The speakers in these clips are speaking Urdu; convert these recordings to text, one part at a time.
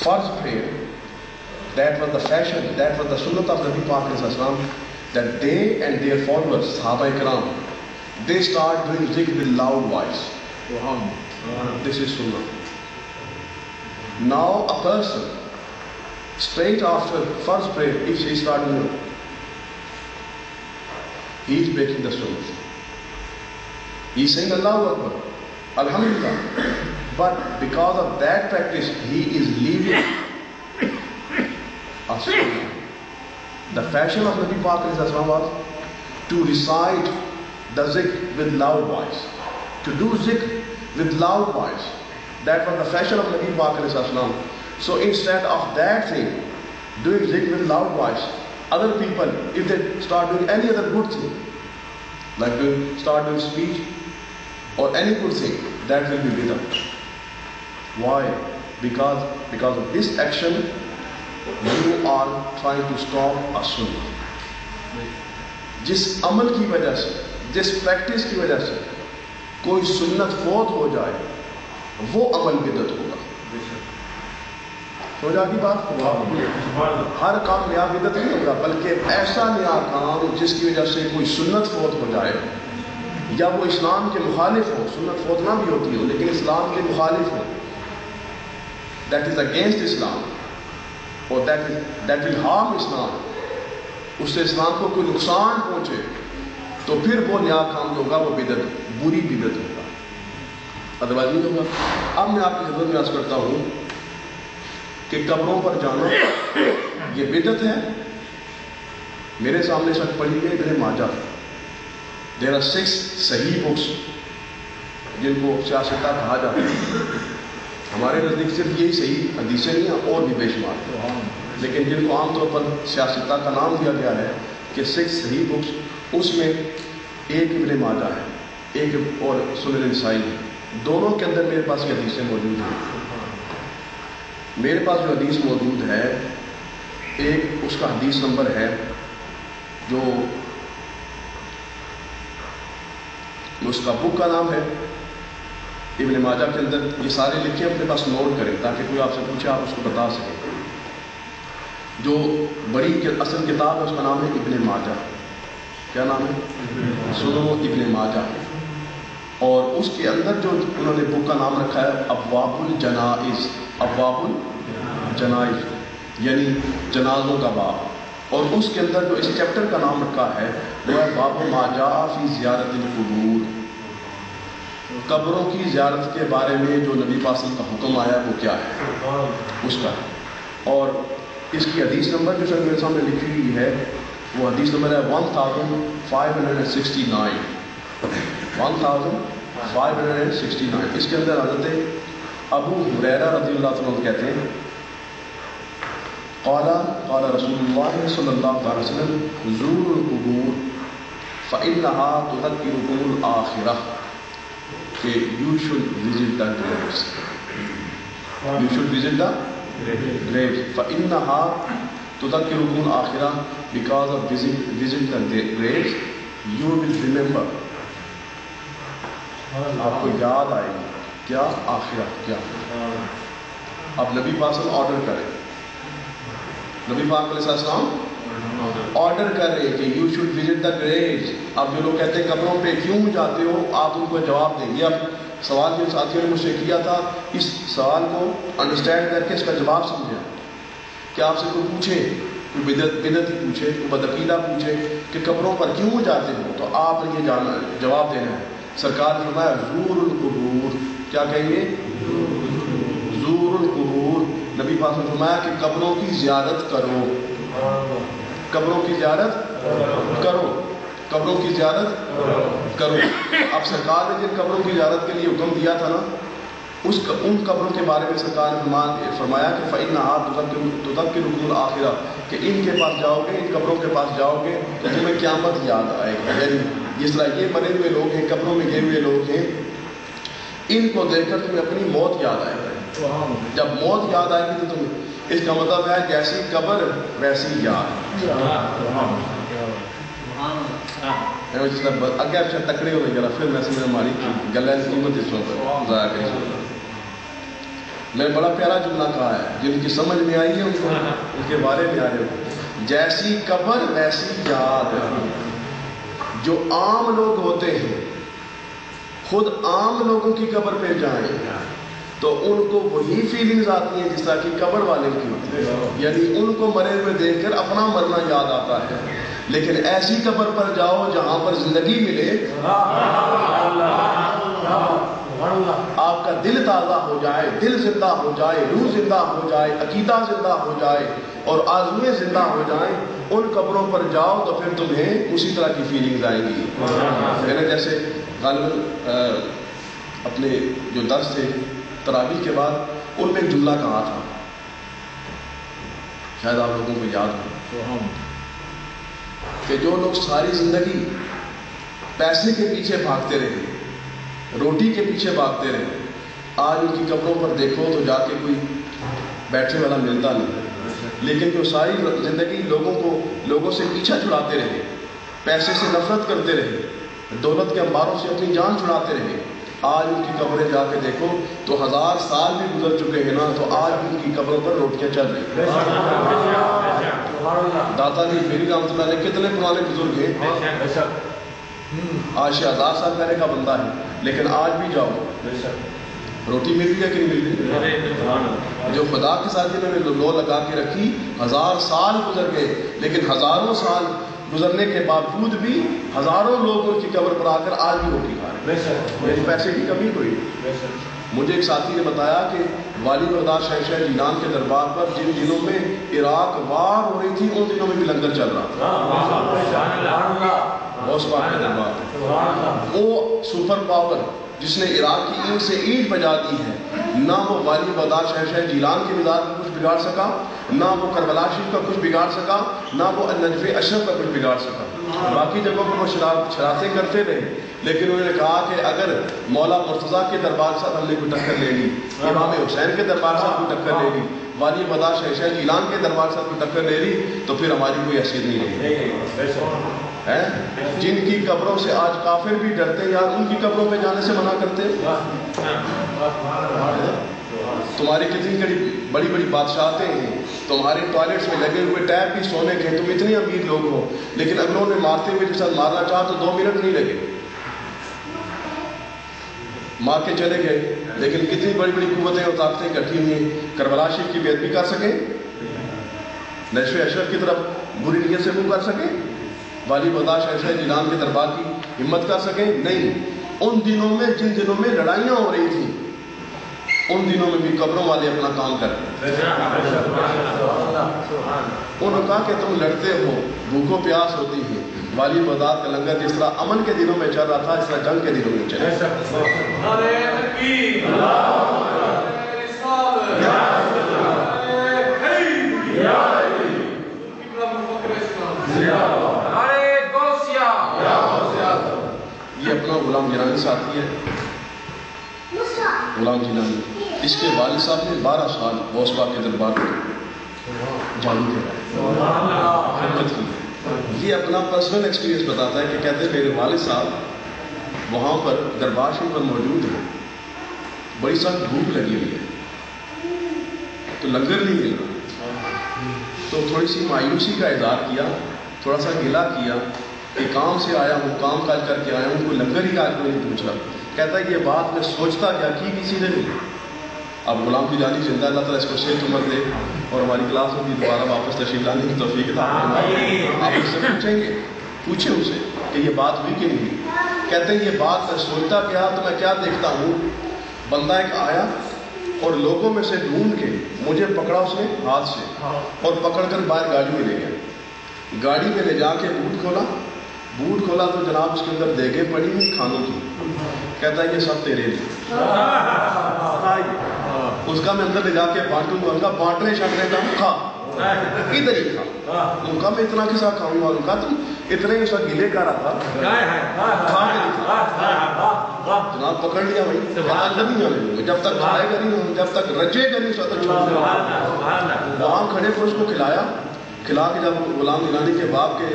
First prayer, that was the fashion, that was the sunnah of Nabi Pak ﷺ, that they and their followers, Sahaba Ikram, they start doing zikr with loud voice. This is sunnah. Now a person, straight after first prayer, if he starts doing it, he is breaking the sunnah. He is saying Allahu Akbar, Alhamdulillah. But because of that practice, he is leaving a sunnah. The fashion of Nabi Pak ﷺ was to recite the zikr with loud voice. To do zikr with loud voice. That was the fashion of Nabi Pak ﷺ. So instead of that thing, doing zikr with loud voice, other people, if they start doing any other good thing, like start doing speech or any good thing, that will be bid'ah. Why? Because of this action, you are trying to stop a sunnah. جس عمل کی وجہ سے, جس پریکٹس کی وجہ سے کوئی سنت فوت ہو جائے, وہ عمل بدعت ہوگا. ہو جائے گی بات؟ ہر کام نیا بدعت نہیں ہوگا, بلکہ ایسا نیا کام جس کی وجہ سے کوئی سنت فوت ہو جائے, یا وہ اسلام کے مخالف ہو. سنت فوت نہ بھی ہوتی ہو لیکن اسلام کے مخالف ہو, that is against Islam, or that will harm Islam, اس سے اسلام کو کوئی نقصان پہنچے, تو پھر وہ نیا کام جو ہوگا وہ بدعت, بری بدعت ہوگا, ادروائز نہیں ہوگا. اب میں آپ کی خدمت میں عرض کرتا ہوں کہ قبروں پر جانا یہ بدعت ہے. میرے سامنے شک پڑھی ہے ابن ماجہ. There are 6 صحیح books جن کو سیاستہ کہا جاتا ہے. ہمارے نزدیک صرف یہی صحیح حدیثیں نہیں ہیں, اور بھی بے شمار, لیکن جن کو عام طور پر سیاستہ کا نام دیا گیا ہے کہ 6 صحیح بکس, اس میں ایک ابن ماجہ ہے, ایک اور سنن نسائی ہے. دونوں کے اندر میرے پاس یہ حدیثیں موجود ہیں. میرے پاس جو حدیث موجود ہے, ایک اس کا حدیث نمبر ہے جو اس کا بک کا نام ہے ابن ماجہ کے اندر. یہ سارے لکھے اپنے پاس نوٹ کریں تاکہ کوئی آپ سے پوچھے آپ اس کو بتا سکیں. جو بڑی اصل کتاب ہے اس کا نام ہے ابن ماجہ. کیا نام ہے؟ سنن ابن ماجہ. اور اس کے اندر جو انہوں نے بک کا نام رکھا ہے ابواب الجنائز. ابواب الجنائز یعنی جنازوں کا باب. اور اس کے اندر جو اس چیپٹر کا نام رکھا ہے وہ ہے باب ما جاء فی زیارت القبور. قبروں کی زیارت کے بارے میں جو نبی پاک صلی اللہ علیہ وسلم کا حکم آیا وہ کیا ہے, اس کا. اور اس کی حدیث نمبر جو میرے سامنے لکھی ہوئی ہے وہ حدیث نمبر ہے 1569. 1569. اس کے اندر حضرت ابو ہریرہ رضی اللہ عنہ کہتے ہیں قال رسول اللہ صلی اللہ علیہ وسلم زوروا القبور فإنها تذکرکم الآخرہ. کہ you should visit the graves. You should visit the graves. فإنها تذکرکم الآخرہ. Because of visit the graves you will remember. آپ کو یاد آئے گی کیا آخرت کیا. اب نبی پاک صلی اللہ علیہ وسلم آرڈر کریں, نبی پاک علیہ السلام آرڈر کر رہے کہ you should visit the graves. اب جو لوگ کہتے ہیں قبروں پہ کیوں جاتے ہو, آپ ان کو جواب دیں. یہ اب سوال جو ساتھیوں نے مجھ سے کیا تھا, اس سوال کو انڈرسٹینڈ کر کے اس کا جواب سمجھیں. کہ آپ سے کوئی پوچھے, کوئی بدعتی پوچھے, کوئی بدعقیدہ پوچھے کہ قبروں پر کیوں جاتے ہو, تو آپ نے یہ جواب دینا ہے. سرکار نے فرمایا زور القبور. کیا کہیں گے؟ زور القبور. نبی پاک نے فرمایا کہ قبروں کی زیارت کرو. قبروں کی زیارت کرو. قبروں کی زیارت کرو. اب سرکار نے جن قبروں کی زیارت کے لیے حکم دیا تھا نا, ان قبروں کے بارے میں سرکار نے فرمایا کہ فإنها تذکرکم الآخرہ. کہ ان کے پاس جاؤ گے, ان قبروں کے پاس جاؤ گے تو تمہیں قیامت یاد آئے گی. یعنی جس طرح یہ مرے ہوئے لوگ ہیں, قبروں میں گئے ہوئے لوگ ہیں, ان کو دیکھ کر تمہیں اپنی موت یاد آئے گی. جب موت یاد آئے گی تو تم, اس کا مطلب ہے جیسی قبر ویسی یاد. اگے آپ تکڑے ہو رہے ذرا, پھر میں سمجھ ہماری گلیں قیمت اس وقت ضائع کریں. میں بڑا پیارا جملہ کہا ہے، جن کی سمجھ میں آئی ہے ان کے بارے میں آ رہے ہو، جیسی قبر ویسی یاد۔ جو عام لوگ ہوتے ہیں، خود عام لوگوں کی قبر پہ جائیں تو ان کو وہی فیلنگز آتی ہیں جس طرح کی قبر والے کی ہوتی ہے، یعنی ان کو مرے ہوئے دیکھ کر اپنا مرنا یاد آتا ہے۔ لیکن ایسی قبر پر جاؤ جہاں پر زندگی ملے، آپ کا دل تازہ ہو جائے، دل زندہ ہو جائے، روح زندہ ہو جائے، عقیدہ زندہ ہو جائے اور آرزویں زندہ ہو جائیں، ان قبروں پر جاؤ تو پھر تمہیں اسی طرح کی فیلنگز آئیں گی۔ میں نے جیسے غالباً اپنے جو درس تھے تراویح کے بعد ان میں ایک جملہ کہا تھا، شاید آپ لوگوں کو یاد ہو، کہ جو لوگ ساری زندگی پیسے کے پیچھے بھاگتے رہے، روٹی کے پیچھے بھاگتے رہے، آج ان کی قبروں پر دیکھو تو جا کے کوئی بیٹھنے والا ملتا نہیں، لیکن جو ساری زندگی لوگوں سے پیچھا چھڑاتے رہے، پیسے سے نفرت کرتے رہے، دولت کے انباروں سے اپنی جان چھڑاتے رہے، آج ان کی قبریں جا کے دیکھو تو 1000 سال بھی گزر چکے ہیں نا، تو آج بھی ان کی قبروں پر روٹیاں چل رہی ہیں۔ داتا جی میری رحمۃ اللہ علیہ کتنے پرانے بزرگ ہیں، آج 1000 سال پہلے کا بندہ ہے، لیکن آج بھی جاؤ روٹی مل رہی ہے کہ نہیں مل رہی؟ جو خدا کے ساتھ انہوں نے لو لگا کے رکھی، 1000 سال گزر گئے، لیکن ہزاروں سال گزرنے کے باوجود بھی ہزاروں لوگ ان کی قبر پر آ کر آج بھی روٹی کھا رہے ہیں، میری پیسے کی کمی کوئی۔ مجھے ایک ساتھی نے بتایا کہ والی بغداد شہنشاہ جیلان کے دربار پر جن دنوں میں عراق وار ہو رہی تھی ان دنوں میں بھی لنگر چل رہا تھا، غوث پاک کے دربار پر۔ وہ سپر پاور جس نے عراق کی اینٹ سے اینٹ بجا دی ہے، نہ وہ والی بغداد شہنشاہ جیلان کے مزاج میں کچھ بگاڑ سکا، نہ وہ کربلا شریف کا کچھ بگاڑ سکا، نہ وہ نجف اشرف کا کچھ بگاڑ سکا۔ باقی جگہوں پر وہ شرارتیں کرتے رہے، لیکن انہوں نے کہا کہ اگر مولا مرتضیٰ کے دربار سے ہم نے کوئی ٹکر لے لی، امام حسین کے دربار سے کوئی ٹکر لے لی، والی بغداد شہنشاہ جیلان کے دربار سے کوئی ٹکر لے لی، تو پھر ہماری کوئی حیثیت نہیں رہی۔ جن کی قبروں سے آج کافر بھی ڈرتے ہیں، یار ان کی قبروں پہ جانے سے منع کرتے ہیں۔ تمہاری کتنی بڑی بڑی بادشاہتیں ہیں، تمہارے ٹوائلٹس میں لگے ہوئے ٹیپ بھی سونے کے، تم اتنے امیر لوگ ہو، لیکن اگلوں نے مارتے ہوئے جیسا مارنا چاہا تو 2 منٹ نہیں لگے، مار کے چلے گئے، لیکن کتنی بڑی بڑی قوتیں اور طاقتیں اکٹھی ہوئی ہیں، کربلا شریف کی بیعت بھی کر سکیں، نجف اشرف کی طرف بری نیت سے منہ کر سکیں، والی بغداد شہنشاہ جیلان کے دربار کی ہمت کر سکیں؟ نہیں۔ ان دنوں میں جن دنوں میں لڑائیاں ہو رہی تھیں، ان دنوں میں بھی قبروں والے اپنا کام کرتے۔ انہوں نے کہا کہ تم لڑتے ہو، بھوکو پیاس ہوتی ہے، والی بغداد کا لنگر جس طرح امن کے دنوں میں چل رہا تھا، اس طرح جنگ کے دنوں میں چلے۔ یہ اپنا غلام جیلانی ساتھی ہے، غلام جیلانی، اس کے والد صاحب نے 12 سال غوث پاک کے دربار میں جادو خدمت کی۔ یہ اپنا پرسنل ایکسپیرینس بتاتا ہے کہ کہتے ہیں میرے والد صاحب وہاں پر دربار شریف پر موجود ہیں، بڑی سخت بھوک لگی ہوئی ہے تو لنگر نہیں مل رہا، تو تھوڑی سی مایوسی کا اظہار کیا، تھوڑا سا گلا کیا کہ کام سے آیا ہوں، کام کاج کر کے آیا ہوں، کوئی لنگر ہی کا کوئی نہیں پوچھ رہا۔ کہتا ہے یہ بات میں سوچتا کیا کی کسی نے نہیں۔ اب غلام جیلانی زندہ، اللہ تعالیٰ اس کو صحت عمر دے اور ہماری کلاس میں بھی دوبارہ واپس تشریف لانے کی توفیق عطا فرمائے۔ آپ اس سے پوچھیں گے، پوچھیں اسے کہ یہ بات ہوئی کہ نہیں ہوئی۔ کہتے ہیں یہ بات میں سوچتا کیا تو میں کیا دیکھتا ہوں، بندہ ایک آیا اور لوگوں میں سے ڈھونڈ کے مجھے پکڑا اس نے ہاتھ سے اور پکڑ کر باہر گاڑی میں لے گیا۔ گاڑی میں لے جا کے بوٹ کھولا تو جناب اس کے اندر دیگیں پڑی ہوئی کھانوں کی۔ کہتا ہے یہ سب تیرے لیے، اس کا میں اندر لے جا کے بانٹوں گا، ان کا بانٹنے چھانٹنے کا کھا ادھر ہی کھا، ان کا میں اتنا کسا کھاؤں گا، ان کا تم اتنے ہی اس کا گلے کا رہا تھا جناب پکڑ لیا بھائی، اندر نہیں آنے دوں گے جب تک کھائے گا نہیں، جب تک رجے گا نہیں، وہاں کھڑے کو اس کو کھلایا، کھلا کے جب غلام گیلانی کے باپ کے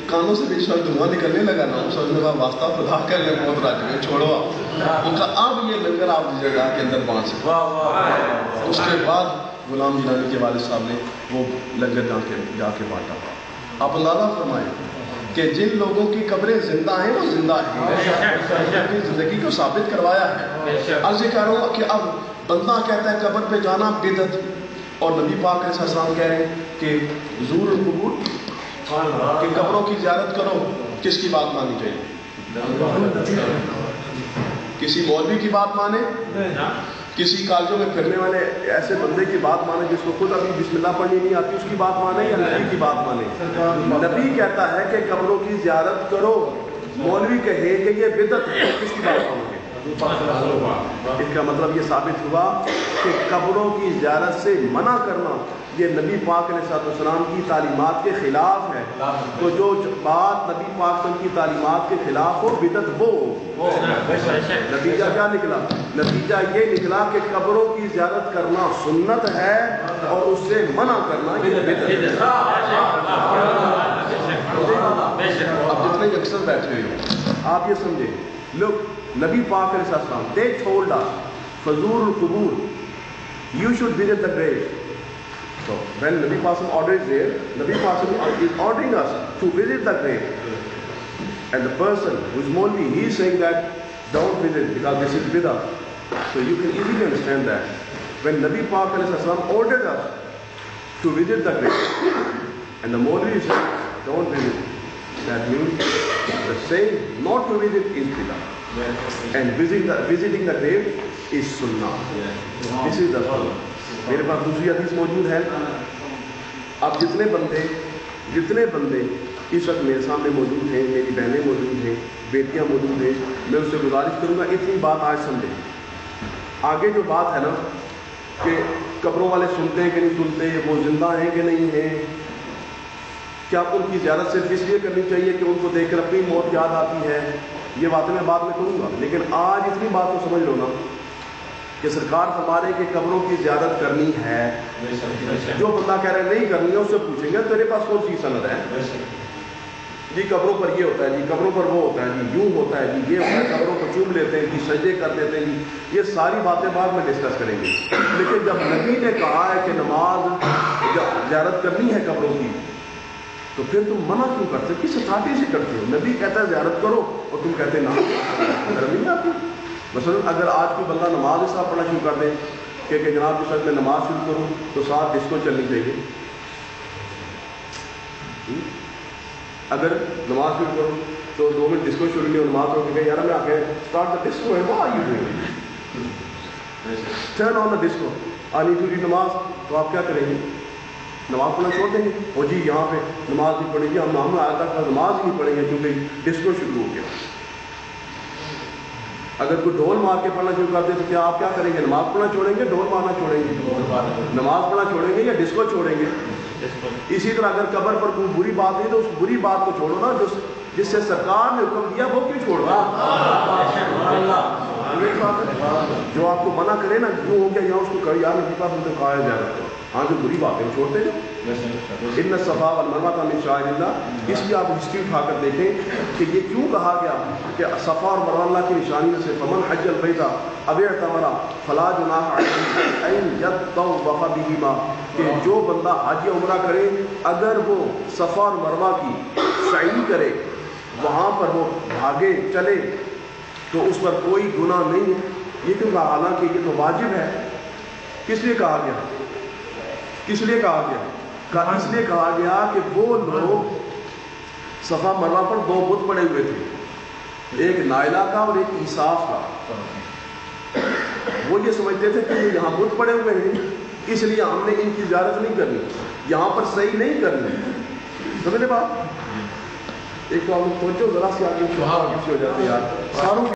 کانوں سے بھی دھواں نکلنے لگا نا، سوچنے کا واسطہ خدا کر لے بہت راج میں چھوڑو ان کا، اب یہ لنگر آپ دی جگہ کے اندر پہنچ سکتے۔ اس کے بعد غلام گیلانی کے والد صاحب نے وہ لنگر جا کے بانٹا۔ آپ اندازہ فرمائیں کہ جن لوگوں کی قبریں زندہ ہیں وہ زندہ ہیں، اپنی زندگی کو ثابت کروایا ہے۔ عرض کر رہا ہوں کہ اب بندہ کہتا ہے قبر پہ جانا بدعت، اور نبی پاک علیہ السلام کہہ رہے ہیں کہ زور القبور، کہ قبروں کی زیارت کرو، کس کی بات مانی چاہیے؟ کسی مولوی کی بات مانے، کسی کالجوں میں پھرنے والے ایسے بندے کی بات مانے جس کو خود ابھی بسم اللہ پڑھنی نہیں آتی، اس کی بات مانے، یا نبی کی بات مانے؟ نبی کہتا ہے کہ قبروں کی زیارت کرو، مولوی کہے کہ یہ بدعت ہے، کس کی بات مانو گے؟ اس کا مطلب یہ ثابت ہوا کہ قبروں کی زیارت سے منع کرنا یہ نبی پاک علیہ السلام کی تعلیمات کے خلاف ہے۔ تو جو بات نبی پاک کی تعلیمات کے خلاف ہو بدعت وہ نتیجہ کیا نکلا؟ نتیجہ یہ نکلا کہ قبروں کی زیارت کرنا سنت ہے اور اس سے منع کرنا یہ بدعت ہے۔ اب جتنے یکسر بیٹھے ہوئے آپ یہ سمجھیں، لوگ نبی پاک علیہ السلام they told us فزور القبور, you should visit the grave. So when Nabi Pasam order is there, Nabi Pasam is ordering us to visit the grave, and the person who is Molvi, he is saying that don't visit because this is bidah. So you can easily understand that when Nabi Pak علیہ السلام ordered us to visit the grave and the Molvi is saying don't visit, that means the saying not to visit is bidah. And visiting the grave is sunnah. This is the sunnah. میرے پاس دوسری حدیث موجود ہے. اب جتنے بندے اس وقت میرے سامنے موجود ہیں، میری بہنیں موجود ہیں، بیٹیاں موجود ہیں، میں اس سے گزارش کروں گا اتنی بات آج سمجھیں. آگے جو بات ہے نا کہ قبروں والے سنتے ہیں کہ نہیں سنتے، وہ زندہ ہیں کہ نہیں ہیں، کیا ان کی زیارت صرف اس لیے کرنی چاہیے کہ ان کو دیکھ کر اپنی موت یاد آتی ہے، یہ باتیں میں بعد میں کروں گا. لیکن آج اتنی بات کو سمجھ لو نا کہ سرکار فرما رہے کہ قبروں کی زیارت کرنی ہے. جو بندہ کہہ رہے نہیں کرنی ہے اس سے پوچھیں گے تیرے پاس کون سی سند ہے؟ جی قبروں پر یہ ہوتا ہے، جی قبروں پر وہ ہوتا ہے، جی یوں ہوتا ہے، جی یہ ہوتا ہے، قبروں کو چوم لیتے ہیں، جی سجدے کر دیتے ہیں، جی یہ ساری باتیں بعد میں ڈسکس کریں گے. لیکن جب نبی نے کہا ہے کہ نماز زیارت کرنی ہے قبروں کی، تو پھر تم منع کیوں کرتے ہو؟ کس اسٹارٹی سے کرتے ہو؟ نبی کہتا ہے زیارت کرو اور تم کہتے نہ نہیں آتی. مثلا اگر آج کوئی بندہ نماز اس طرح پڑھنا شروع کر دے کہ جناب جس وقت میں نماز شروع کروں تو ساتھ ڈسکو چلنی چاہیے. اگر نماز شروع کروں تو 2 منٹ ڈسکو شروع نہیں ہو، نماز ہو کہ یار میں آ کے اسٹارٹ دا ڈسکو ہے، وہ I you turn on the disco, I need to read namaz. تو آپ کیا کریں گے؟ نماز پڑھنا چھوڑ دیں گے؟ اور جی یہاں پہ نماز نہیں پڑھیں گے، ہم آج تک نماز ہی نہیں پڑھیں گے کیونکہ ڈسکو شروع ہو گیا. اگر کوئی ڈھول مار کے پڑھنا شروع کر دے تو کیا آپ کیا کریں گے؟ نماز پڑھنا چھوڑیں گے، ڈھول مارنا چھوڑیں گے؟ نماز پڑھنا چھوڑیں گے یا ڈسکو چھوڑیں گے؟ اسی طرح اگر قبر پر کوئی بری بات نہیں تو اس بری بات کو چھوڑو نا، جس سے سرکار نے حکم دیا وہ کیوں چھوڑ رہا؟ جو آپ کو منع کرے نا کیوں ہو گیا یا اس کو کہا یار نبی پاک نے کہا ہے زیارت کرو، ہاں جو بری بات ہے وہ چھوڑتے جاؤ. ان الصفا والمروہ من شعائر اللہ، اس کی آپ ہسٹری اٹھا کر دیکھیں کہ یہ کیوں کہا گیا کہ صفا اور مروہ اللہ کی نشانی میں سے فمن حج البیت او اعتمر فلا جناح علیہ ان یطوف بہما، کہ جو بندہ حج یا عمرہ کرے اگر وہ صفا اور مروہ کی سعی کرے، وہاں پر وہ بھاگے چلے تو اس پر کوئی گناہ نہیں ہے. یہ کیوں کہا؟ حالانکہ یہ تو واجب ہے. کس لیے کہا گیا؟ کس لیے کہا گیا؟ اس لیے کہا گیا کہ وہ لوگ صفا مروہ پر 2 بت پڑے ہوئے تھے، ایک نائلہ کا اور ایک عیساف کا. وہ یہ سمجھتے تھے کہ یہاں بت پڑے ہوئے ہیں اس لیے ہم نے ان کی زیارت نہیں کرنی، یہاں پر صحیح نہیں کرنی. سمجھے بات؟ ایک تو آپ لوگ سوچو ذرا سی آگے ہو جاتے یار ساروں